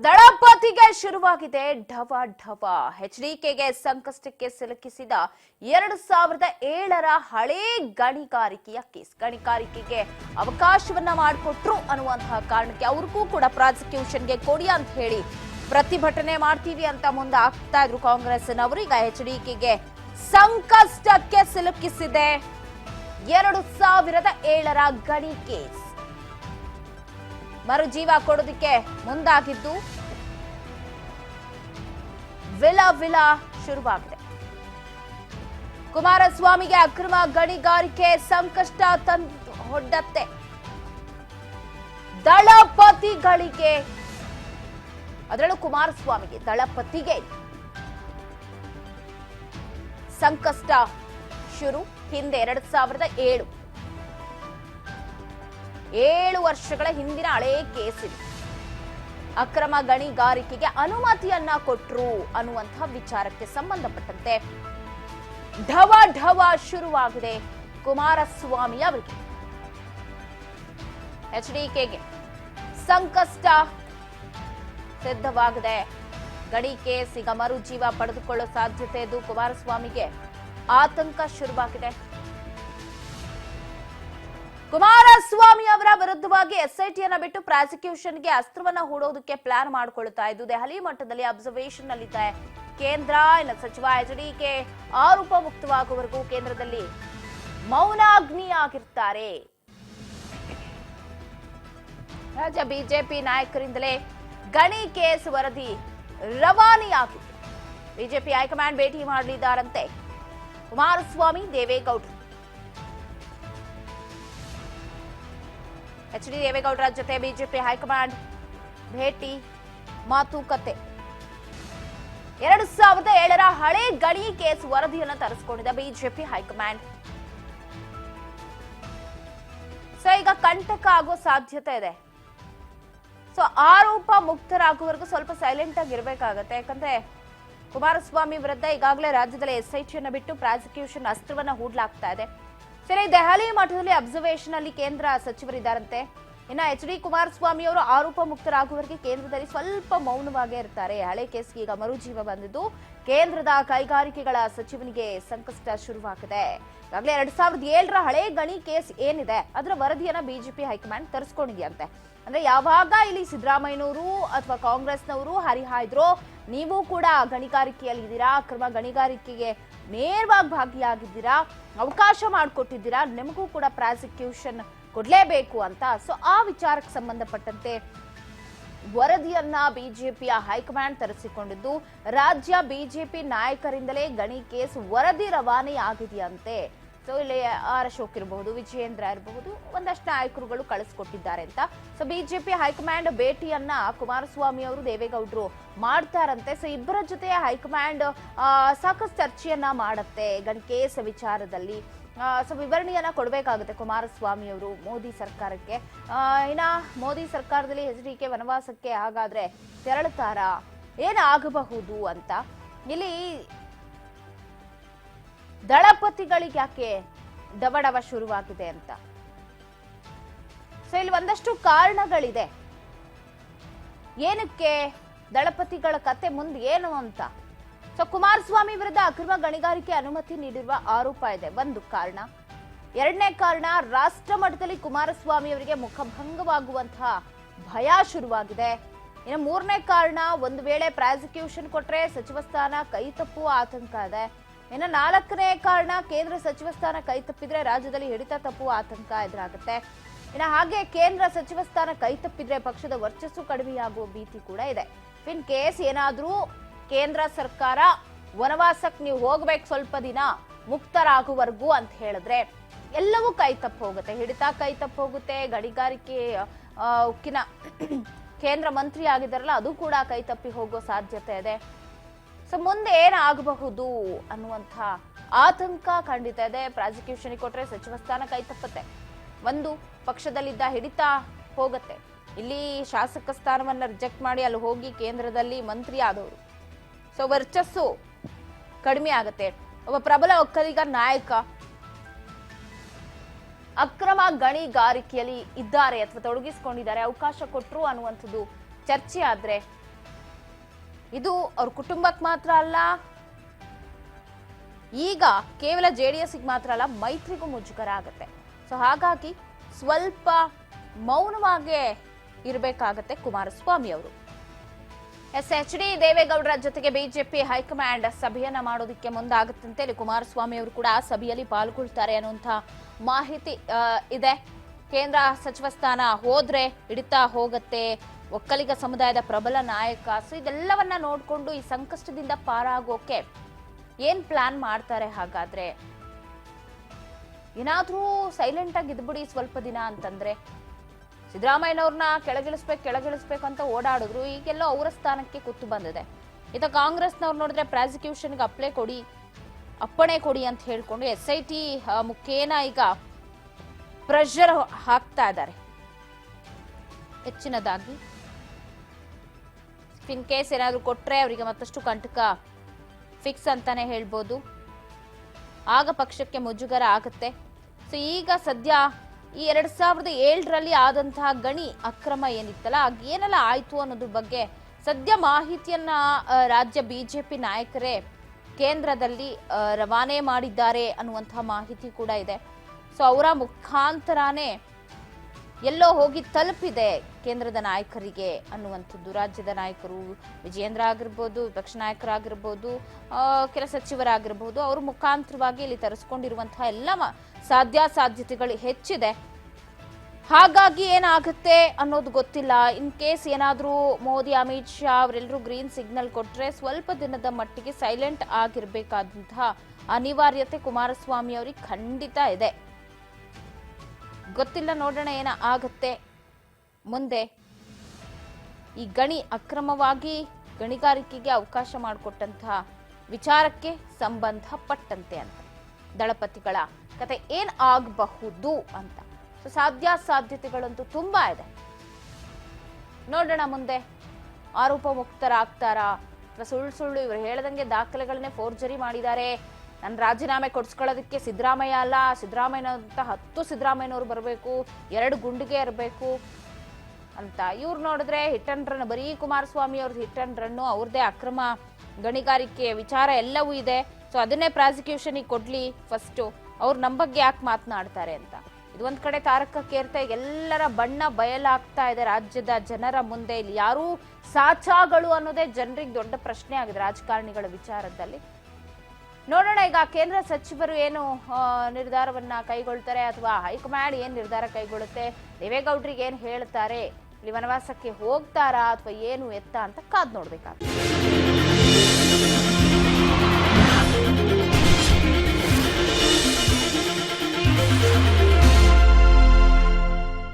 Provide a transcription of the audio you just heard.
ದಳಪತಿಗೆ ಶುರುವಾಗಿದೆ ಢವ ಢವ. ಎಚ್ಡಿಕೆಗೆ ಸಂಕಷ್ಟಕ್ಕೆ ಸಿಲುಕಿಸಿದ 2007ರ ಹಳೇ ಗಣಿಗಾರಿಕೆಯ ಕೇಸ್. ಗಣಿಗಾರಿಕೆಗೆ ಅವಕಾಶವನ್ನ ಮಾಡಿಕೊಟ್ರು ಅನ್ನುವಂತಹ ಕಾರಣಕ್ಕೆ ಅವ್ರಿಗೂ ಕೂಡ ಪ್ರಾಸಿಕ್ಯೂಷನ್ಗೆ ಕೊಡಿ ಅಂತ ಹೇಳಿ ಪ್ರತಿಭಟನೆ ಮಾಡ್ತೀವಿ ಅಂತ ಮುಂದೆ ಆಗ್ತಾ ಇದ್ರು ಕಾಂಗ್ರೆಸ್ನವರು. ಈಗ ಎಚ್ಡಿಕೆಗೆ ಸಂಕಷ್ಟಕ್ಕೆ ಸಿಲುಕಿಸಿದೆ 2007ರ ಗಣಿ ಕೇಸ್. ಮರುಜೀವ ಕೊಡೋದಕ್ಕೆ ಮುಂದಾಗಿದ್ದು ವಿಲ ಶುರುವಾಗಿದೆ. ಕುಮಾರಸ್ವಾಮಿಗೆ ಅಕ್ರಮ ಗಣಿಗಾರಿಕೆ ಸಂಕಷ್ಟ ಹೊಡ್ಡತ್ತೆ. ದಳಪತಿಗಳಿಗೆ, ಅದರಲ್ಲೂ ಕುಮಾರಸ್ವಾಮಿಗೆ ದಳಪತಿಗೆ ಸಂಕಷ್ಟ ಶುರು. ಹಿಂದೆ 7 ವರ್ಷಗಳ ಹಿಂದಿನ ಹಳೇ ಕೇಸ್ ಇದೆ. ಅಕ್ರಮ ಗಣಿಗಾರಿಕೆಗೆ ಅನುಮತಿಯನ್ನ ಕೊಟ್ರು ಅನ್ನುವಂತಹ ವಿಚಾರಕ್ಕೆ ಸಂಬಂಧಪಟ್ಟಂತೆ ಢವ ಢವ ಶುರುವಾಗಿದೆ ಕುಮಾರಸ್ವಾಮಿ ಅವರಿಗೆ. ಎಚ್ಡಿಕೆಗೆ ಸಂಕಷ್ಟ ಸಿದ್ಧವಾಗಿದೆ. ಗಣಿ ಕೇಸ್ ಈಗ ಮರುಜೀವ ಪಡೆದುಕೊಳ್ಳೋ ಸಾಧ್ಯತೆ ಇದ್ದು ಕುಮಾರಸ್ವಾಮಿಗೆ ಆತಂಕ ಶುರುವಾಗಿದೆ. ಕುಮಾರಸ್ವಾಮಿ ಅವರ ವಿರುದ್ಧವಾಗಿ ಎಸ್ಐಟಿಯನ್ನ ಬಿಟ್ಟು ಪ್ರಾಸಿಕ್ಯೂಷನ್ಗೆ ಅಸ್ತ್ರವನ್ನ ಹೂಡೋದಕ್ಕೆ ಪ್ಲಾನ್ ಮಾಡಿಕೊಳ್ಳುತ್ತಾ ಇದ್ದು ದೆಹಲಿ ಮಟ್ಟದಲ್ಲಿ ಅಬ್ಸರ್ವೇಷನ್ ನಲ್ಲಿದೆ ಕೇಂದ್ರ. ಇನ್ನು ಸಚಿವ ಎಚ್ಡಿಕೆ ಆರೋಪ ಮುಕ್ತವಾಗುವವರೆಗೂ ಕೇಂದ್ರದಲ್ಲಿ ಮೌನಾಗ್ನಿಯಾಗಿರ್ತಾರೆ. ರಾಜ್ಯ ಬಿಜೆಪಿ ನಾಯಕರಿಂದಲೇ ಗಣಿ ಕೇಸ್ ವರದಿ ರವಾನೆಯಾಗಿದೆ. ಬಿಜೆಪಿ ಹೈಕಮಾಂಡ್ ಭೇಟಿ ಮಾಡಲಿದ್ದಾರಂತೆ ಕುಮಾರಸ್ವಾಮಿ, ದೇವೇಗೌಡರು. ಎಚ್ಡಿ ದೇವೇಗೌಡರ ಜೊತೆ ಬಿಜೆಪಿ ಹೈಕಮಾಂಡ್ ಭೇಟಿ, ಮಾತುಕತೆ. 2007ರ ಹಳೆ ಗಣಿ ಕೇಸ್ ವರದಿಯನ್ನು ತರಿಸಿಕೊಂಡಿದ್ದ ಬಿಜೆಪಿ ಹೈಕಮಾಂಡ್. ಸೊ ಈಗ ಕಂಟಕ ಆಗೋ ಸಾಧ್ಯತೆ ಇದೆ. ಸೊ ಆರೋಪ ಮುಕ್ತರಾಗುವವರೆಗೂ ಸ್ವಲ್ಪ ಸೈಲೆಂಟ್ ಆಗಿ ಇರಬೇಕಾಗತ್ತೆ. ಯಾಕಂದ್ರೆ ಕುಮಾರಸ್ವಾಮಿ ವಿರುದ್ಧ ಈಗಾಗಲೇ ರಾಜ್ಯದಲ್ಲಿ ಎಸ್ಐಟಿಯನ್ನ ಬಿಟ್ಟು ಪ್ರಾಸಿಕ್ಯೂಷನ್ ಅಸ್ತ್ರವನ್ನ ಹೂಡಲಾಗ್ತಾ ಇದೆ. ಸರಿ, ದೆಹಲಿ ಮಠದಲ್ಲಿ ಅಬ್ಸರ್ವೇಷನ್ ಅಲ್ಲಿ ಕೇಂದ್ರ ಸಚಿವರಿದ್ದಾರಂತೆ. ಇನ್ನ ಎಚ್ಡಿ ಕುಮಾರಸ್ವಾಮಿ ಅವರು ಆರೋಪ ಮುಕ್ತರಾಗುವವರೆಗೆ ಕೇಂದ್ರದಲ್ಲಿ ಸ್ವಲ್ಪ ಮೌನವಾಗೇ ಇರ್ತಾರೆ. ಹಳೆ ಕೇಸ್ಗೆ ಈಗ ಮರುಜೀವ ಬಂದಿದ್ದು ಕೇಂದ್ರದ ಕೈಗಾರಿಕೆಗಳ ಸಚಿವನಿಗೆ ಸಂಕಷ್ಟ ಶುರುವಾಗಿದೆ. ಈಗಾಗಲೇ 2007ರ ಹಳೆ ಗಣಿ ಕೇಸ್ ಏನಿದೆ ಅದರ ವರದಿಯನ್ನ ಬಿಜೆಪಿ ಹೈಕಮಾಂಡ್ ತರಿಸ್ಕೊಂಡಿದೆಯಂತೆ. ಅಂದ್ರೆ ಯಾವಾಗ ಇಲ್ಲಿ ಸಿದ್ದರಾಮಯ್ಯನವರು ಅಥವಾ ಕಾಂಗ್ರೆಸ್ನವರು ಹರಿಹಾಯ್ದ್ರೋ, ನೀವು ಕೂಡ ಗಣಿಗಾರಿಕೆಯಲ್ಲಿ ಇದ್ದೀರಾ, ಅಕ್ರಮ ಗಣಿಗಾರಿಕೆಗೆ ನೇರವಾಗಿ ಭಾಗಿಯಾಗಿದ್ದೀರಾ, ಅವಕಾಶ ಮಾಡಿಕೊಟ್ಟಿದ್ದೀರಾ, ನಿಮಗೂ ಕೂಡ ಪ್ರಾಸಿಕ್ಯೂಷನ್ ಕೊಡ್ಲೇಬೇಕು ಅಂತ. ಸೊ ಆ ವಿಚಾರಕ್ಕೆ ಸಂಬಂಧಪಟ್ಟಂತೆ ವರದಿಯನ್ನ ಬಿಜೆಪಿಯ ಹೈಕಮಾಂಡ್ ತರಿಸಿಕೊಂಡಿದ್ದು ರಾಜ್ಯ ಬಿಜೆಪಿ ನಾಯಕರಿಂದಲೇ ಗಣಿ ಕೇಸ್ ವರದಿ ರವಾನೆ ಆಗಿದೆಯಂತೆ. ಸೊ ಇಲ್ಲಿ ಆರ್ ಅಶೋಕ್ ಇರಬಹುದು, ವಿಜಯೇಂದ್ರ ಇರಬಹುದು, ಒಂದಷ್ಟು ನಾಯಕರುಗಳು ಕಳಿಸ್ಕೊಟ್ಟಿದ್ದಾರೆ ಅಂತ. ಸೊ ಬಿಜೆಪಿ ಹೈಕಮಾಂಡ್ ಭೇಟಿಯನ್ನ ಕುಮಾರಸ್ವಾಮಿ ಅವರು, ದೇವೇಗೌಡರು ಮಾಡ್ತಾರಂತೆ. ಸೊ ಇಬ್ಬರ ಜೊತೆ ಹೈಕಮಾಂಡ್ ಸಾಕಷ್ಟು ಚರ್ಚೆಯನ್ನ ಮಾಡತ್ತೆ ಗಣಿ ಕೇಸ್ ವಿಚಾರದಲ್ಲಿ. ಸೊ ವಿವರಣೆಯನ್ನ ಕೊಡಬೇಕಾಗುತ್ತೆ ಕುಮಾರಸ್ವಾಮಿ ಅವರು ಮೋದಿ ಸರ್ಕಾರಕ್ಕೆ. ಇನ್ನ ಮೋದಿ ಸರ್ಕಾರದಲ್ಲಿ ಎಚ್ಡಿಕೆ ವನವಾಸಕ್ಕೆ ಹಾಗಾದ್ರೆ ತೆರಳುತ್ತಾರಾ, ಏನಾಗಬಹುದು ಅಂತ. ಇಲ್ಲಿ ದಳಪತಿಗಳಿಗೆ ಯಾಕೆ ಡವಡವ ಶುರುವಾಗಿದೆ ಅಂತ. ಸೊ ಇಲ್ಲಿ ಒಂದಷ್ಟು ಕಾರಣಗಳಿದೆ. ಏನಕ್ಕೆ ದಳಪತಿಗಳ ಕತೆ ಮುಂದೆ ಏನು ಅಂತ. ಸೊ ಕುಮಾರಸ್ವಾಮಿ ವಿರುದ್ಧ ಅಕ್ರಮ ಗಣಿಗಾರಿಕೆ ಅನುಮತಿ ನೀಡಿರುವ ಆರೋಪ ಇದೆ, ಒಂದು ಕಾರಣ. ಎರಡನೇ ಕಾರಣ, ರಾಷ್ಟ್ರ ಮಟ್ಟದಲ್ಲಿ ಕುಮಾರಸ್ವಾಮಿ ಅವರಿಗೆ ಮುಖಭಂಗವಾಗುವಂತಹ ಭಯ ಶುರುವಾಗಿದೆ. ಇನ್ನು ಮೂರನೇ ಕಾರಣ, ಒಂದು ವೇಳೆ ಪ್ರಾಸಿಕ್ಯೂಷನ್ ಕೊಟ್ರೆ ಸಚಿವ ಸ್ಥಾನ ಕೈ ತಪ್ಪುವ ಆತಂಕ ಇದೆ. ಇನ್ನು ನಾಲ್ಕನೇ ಕಾರಣ, ಕೇಂದ್ರ ಸಚಿವ ಸ್ಥಾನ ಕೈ ತಪ್ಪಿದ್ರೆ ರಾಜ್ಯದಲ್ಲಿ ಹಿಡಿತ ತಪ್ಪುವ ಆತಂಕ ಎದುರಾಗುತ್ತೆ. ಇನ್ನು ಹಾಗೆ ಕೇಂದ್ರ ಸಚಿವ ಸ್ಥಾನ ಕೈ ತಪ್ಪಿದ್ರೆ ಪಕ್ಷದ ವರ್ಚಸ್ಸು ಕಡಿಮೆಯಾಗುವ ಭೀತಿ ಕೂಡ ಇದೆ. ಇನ್ ಕೇಸ್ ಏನಾದ್ರೂ ಕೇಂದ್ರ ಸರ್ಕಾರ ವನವಾಸಕ್ಕೆ ನೀವು ಹೋಗ್ಬೇಕು ಸ್ವಲ್ಪ ದಿನ ಮುಕ್ತರಾಗುವವರೆಗೂ ಅಂತ ಹೇಳಿದ್ರೆ ಎಲ್ಲವೂ ಕೈ ತಪ್ಪು ಹೋಗುತ್ತೆ. ಹಿಡಿತ ಕೈ ತಪ್ಪು ಹೋಗುತ್ತೆ. ಗಣಿಗಾರಿಕೆ ಉಕ್ಕಿನ ಕೇಂದ್ರ ಮಂತ್ರಿ ಆಗಿದ್ದಾರಲ್ಲ, ಅದು ಕೂಡ ಕೈ ತಪ್ಪಿ ಹೋಗೋ ಸಾಧ್ಯತೆ ಇದೆ. ಸೊ ಮುಂದೆ ಏನಾಗಬಹುದು ಅನ್ನುವಂಥ ಆತಂಕ ಖಂಡಿತ ಇದೆ. ಪ್ರಾಸಿಕ್ಯೂಷನ್ ಕೊಟ್ರೆ ಸಚಿವ ಸ್ಥಾನ ಕೈ ತಪ್ಪತ್ತೆ, ಒಂದು ಪಕ್ಷದಲ್ಲಿದ್ದ ಹಿಡಿತ ಹೋಗುತ್ತೆ. ಇಲ್ಲಿ ಶಾಸಕ ಸ್ಥಾನವನ್ನ ರಿಜೆಕ್ಟ್ ಮಾಡಿ ಅಲ್ಲಿ ಹೋಗಿ ಕೇಂದ್ರದಲ್ಲಿ ಮಂತ್ರಿ ಆದವರು, ಸೊ ವರ್ಚಸ್ಸು ಕಡಿಮೆ ಆಗುತ್ತೆ. ಒಬ್ಬ ಪ್ರಬಲ ಒಕ್ಕಲಿಗ ನಾಯಕ ಅಕ್ರಮ ಗಣಿಗಾರಿಕೆಯಲ್ಲಿ ಇದ್ದಾರೆ ಅಥವಾ ತೊಡಗಿಸಿಕೊಂಡಿದ್ದಾರೆ, ಅವಕಾಶ ಕೊಟ್ಟರು ಅನ್ನುವಂಥದ್ದು ಚರ್ಚೆ ಆದ್ರೆ ಇದು ಅವ್ರ ಕುಟುಂಬಕ್ಕೆ ಮಾತ್ರ ಅಲ್ಲ, ಈಗ ಕೇವಲ ಜೆಡಿಎಸ್ ಮಾತ್ರ ಅಲ್ಲ, ಮೈತ್ರಿಗೂ ಮುಜುಗರ ಆಗುತ್ತೆ. ಸೊ ಹಾಗಾಗಿ ಸ್ವಲ್ಪ ಮೌನವಾಗೇ ಇರಬೇಕಾಗತ್ತೆ ಕುಮಾರಸ್ವಾಮಿ ಅವರು. ಎಚ್.ಡಿ. ದೇವೇಗೌಡರ ಜೊತೆಗೆ ಬಿಜೆಪಿ ಹೈಕಮಾಂಡ್ ಸಭೆಯನ್ನ ಮಾಡೋದಕ್ಕೆ ಮುಂದಾಗುತ್ತಂತೆ. ಇಲ್ಲಿ ಕುಮಾರಸ್ವಾಮಿ ಅವರು ಕೂಡ ಸಭೆಯಲ್ಲಿ ಪಾಲ್ಗೊಳ್ತಾರೆ ಅನ್ನುವಂಥ ಮಾಹಿತಿ ಇದೆ. ಕೇಂದ್ರ ಸಚಿವ ಸ್ಥಾನ ಹೋದ್ರೆ ಹಿಡಿತಾ ಹೋಗತ್ತೆ, ಒಕ್ಕಲಿಗ ಸಮುದಾಯದ ಪ್ರಬಲ ನಾಯಕ. ಸೊ ಇದೆಲ್ಲವನ್ನ ನೋಡ್ಕೊಂಡು ಈ ಸಂಕಷ್ಟದಿಂದ ಪಾರಾಗೋಕೆ ಏನ್ ಪ್ಲಾನ್ ಮಾಡ್ತಾರೆ? ಹಾಗಾದ್ರೆ ಏನಾದ್ರೂ ಸೈಲೆಂಟ್ ಆಗಿ ಇದ್ಬಿಡಿ ಸ್ವಲ್ಪ ದಿನ ಅಂತಂದ್ರೆ, ಸಿದ್ದರಾಮಯ್ಯನವ್ರನ್ನ ಕೆಳಗಿಳಿಸ್ಬೇಕು ಅಂತ ಓಡಾಡಿದ್ರು, ಈಗೆಲ್ಲೋ ಅವರ ಸ್ಥಾನಕ್ಕೆ ಕೂತು ಬಂದಿದೆ. ಇತ್ತ ಕಾಂಗ್ರೆಸ್ನವ್ರು ನೋಡಿದ್ರೆ ಪ್ರಾಸಿಕ್ಯೂಷನ್ಗೆ ಅಪ್ಪಣೆ ಕೊಡಿ ಅಂತ ಹೇಳ್ಕೊಂಡು SIT ಮುಖೇನ ಈಗ ಪ್ರೆಷರ್ ಹಾಕ್ತಾ ಇದ್ದಾರೆ. ಹೆಚ್ಚಿನದಾಗಿ ಇನ್ ಕೇಸ್ ಏನಾದ್ರು ಕೊಟ್ರೆ ಅವರಿಗೆ ಮತ್ತಷ್ಟು ಕಂಟಕ ಫಿಕ್ಸ್ ಅಂತಾನೆ ಹೇಳ್ಬೋದು. ಆಗ ಪಕ್ಷಕ್ಕೆ ಮುಜುಗರ ಆಗುತ್ತೆ. ಸೊ ಈಗ ಸದ್ಯ ಈ 2007ರಲ್ಲಿ ಆದಂತಹ ಗಣಿ ಅಕ್ರಮ ಏನಿತ್ತಲ್ಲ, ಏನೆಲ್ಲ ಆಯ್ತು ಅನ್ನೋದ್ರ ಬಗ್ಗೆ ಸದ್ಯ ಮಾಹಿತಿಯನ್ನ ರಾಜ್ಯ ಬಿಜೆಪಿ ನಾಯಕರೇ ಕೇಂದ್ರದಲ್ಲಿ ರವಾನೆ ಮಾಡಿದ್ದಾರೆ ಅನ್ನುವಂತಹ ಮಾಹಿತಿ ಕೂಡ ಇದೆ. ಸೊ ಅವರ ಮುಖಾಂತರನೇ ಎಲ್ಲೋ ಹೋಗಿ ತಲುಪಿದೆ ಕೇಂದ್ರದ ನಾಯಕರಿಗೆ ಅನ್ನುವಂಥದ್ದು. ರಾಜ್ಯದ ನಾಯಕರು ವಿಜಯೇಂದ್ರ ಆಗಿರ್ಬೋದು, ವಿಪಕ್ಷ ನಾಯಕರಾಗಿರ್ಬೋದು, ಕೆಲ ಸಚಿವರಾಗಿರ್ಬೋದು, ಅವ್ರ ಮುಖಾಂತರವಾಗಿ ಇಲ್ಲಿ ತರಿಸ್ಕೊಂಡಿರುವಂತಹ ಎಲ್ಲ ಸಾಧ್ಯತೆಗಳು ಹೆಚ್ಚಿದೆ. ಹಾಗಾಗಿ ಏನಾಗುತ್ತೆ ಅನ್ನೋದು ಗೊತ್ತಿಲ್ಲ. ಇನ್ ಕೇಸ್ ಏನಾದ್ರೂ ಮೋದಿ, ಅಮಿತ್ ಶಾ ಅವರೆಲ್ಲರೂ ಗ್ರೀನ್ ಸಿಗ್ನಲ್ ಕೊಟ್ರೆ ಸ್ವಲ್ಪ ದಿನದ ಮಟ್ಟಿಗೆ ಸೈಲೆಂಟ್ ಆಗಿರ್ಬೇಕಾದಂತಹ ಅನಿವಾರ್ಯತೆ ಕುಮಾರಸ್ವಾಮಿ ಅವರಿಗೆ ಖಂಡಿತ ಇದೆ. ಗೊತ್ತಿಲ್ಲ, ನೋಡೋಣ ಏನ ಆಗುತ್ತೆ ಮುಂದೆ. ಈ ಗಣಿ ಅಕ್ರಮವಾಗಿ ಗಣಿಗಾರಿಕೆಗೆ ಅವಕಾಶ ಮಾಡಿಕೊಟ್ಟಂತಹ ವಿಚಾರಕ್ಕೆ ಸಂಬಂಧಪಟ್ಟಂತೆ ಅಂತ ದಳಪತಿಗಳ ಕತೆ ಏನ್ ಆಗಬಹುದು ಅಂತ. ಸೊ ಸಾಧ್ಯತೆಗಳಂತೂ ತುಂಬಾ ಇದೆ. ನೋಡೋಣ ಮುಂದೆ ಆರೋಪ ಮುಕ್ತರಾಗ್ತಾರಾ ಅಥವಾ ಸುಳ್ಳು ಇವರು ಹೇಳದಂಗೆ ದಾಖಲೆಗಳನ್ನೇ ಫೋರ್ಜರಿ ಮಾಡಿದ್ದಾರೆ, ನನ್ನ ರಾಜೀನಾಮೆ ಕೊಡ್ಸ್ಕೊಳ್ಳೋದಕ್ಕೆ ಸಿದ್ದರಾಮಯ್ಯ ಅಲ್ಲ, ಸಿದ್ದರಾಮಯ್ಯ ಅಂತ 10 ಸಿದ್ದರಾಮಯ್ಯನವರು ಬರಬೇಕು, 2 ಗುಂಡಿಗೆ ಇರಬೇಕು ಅಂತ. ಇವ್ರು ನೋಡಿದ್ರೆ ಹಿಟ್ ಅಂಡ್ ರನ್, ಬರೀ ಕುಮಾರಸ್ವಾಮಿ ಅವ್ರದ್ದು ಹಿಟ್ ಅಂಡ್ ರನ್ನು, ಅವ್ರದ್ದೇ ಅಕ್ರಮ ಗಣಿಗಾರಿಕೆ ವಿಚಾರ ಎಲ್ಲವೂ ಇದೆ. ಸೊ ಅದನ್ನೇ ಪ್ರಾಸಿಕ್ಯೂಷನಿಗೆ ಕೊಡ್ಲಿ ಫಸ್ಟ್, ಅವ್ರು ನಮ್ಮ ಬಗ್ಗೆ ಯಾಕೆ ಮಾತನಾಡ್ತಾರೆ ಅಂತ. ಇದೊಂದ್ ಕಡೆ ತಾರಕಕ್ಕೇರ್ತಾ ಎಲ್ಲರ ಬಣ್ಣ ಬಯಲಾಗ್ತಾ ಇದೆ ರಾಜ್ಯದ ಜನರ ಮುಂದೆ. ಇಲ್ಲಿ ಯಾರೂ ಸಾಚಾಗಳು ಅನ್ನೋದೇ ಜನರಿಗೆ ದೊಡ್ಡ ಪ್ರಶ್ನೆ ಆಗಿದೆ ರಾಜಕಾರಣಿಗಳ ವಿಚಾರದಲ್ಲಿ. ನೋಡೋಣ ಈಗ ಕೇಂದ್ರ ಸಚಿವರು ಏನು ನಿರ್ಧಾರವನ್ನ ಕೈಗೊಳ್ತಾರೆ ಅಥವಾ ಹೈಕಮಾಂಡ್ ಏನ್ ನಿರ್ಧಾರ ಕೈಗೊಳ್ಳುತ್ತೆ, ದೇವೇಗೌಡರಿಗೆ ಏನ್ ಹೇಳ್ತಾರೆ, ಇಲ್ಲಿ ವನವಾಸಕ್ಕೆ ಹೋಗ್ತಾರಾ ಅಥವಾ ಏನು ಎತ್ತ ಅಂತ ಕಾದ್ ನೋಡ್ಬೇಕಾಗ್ತದೆ.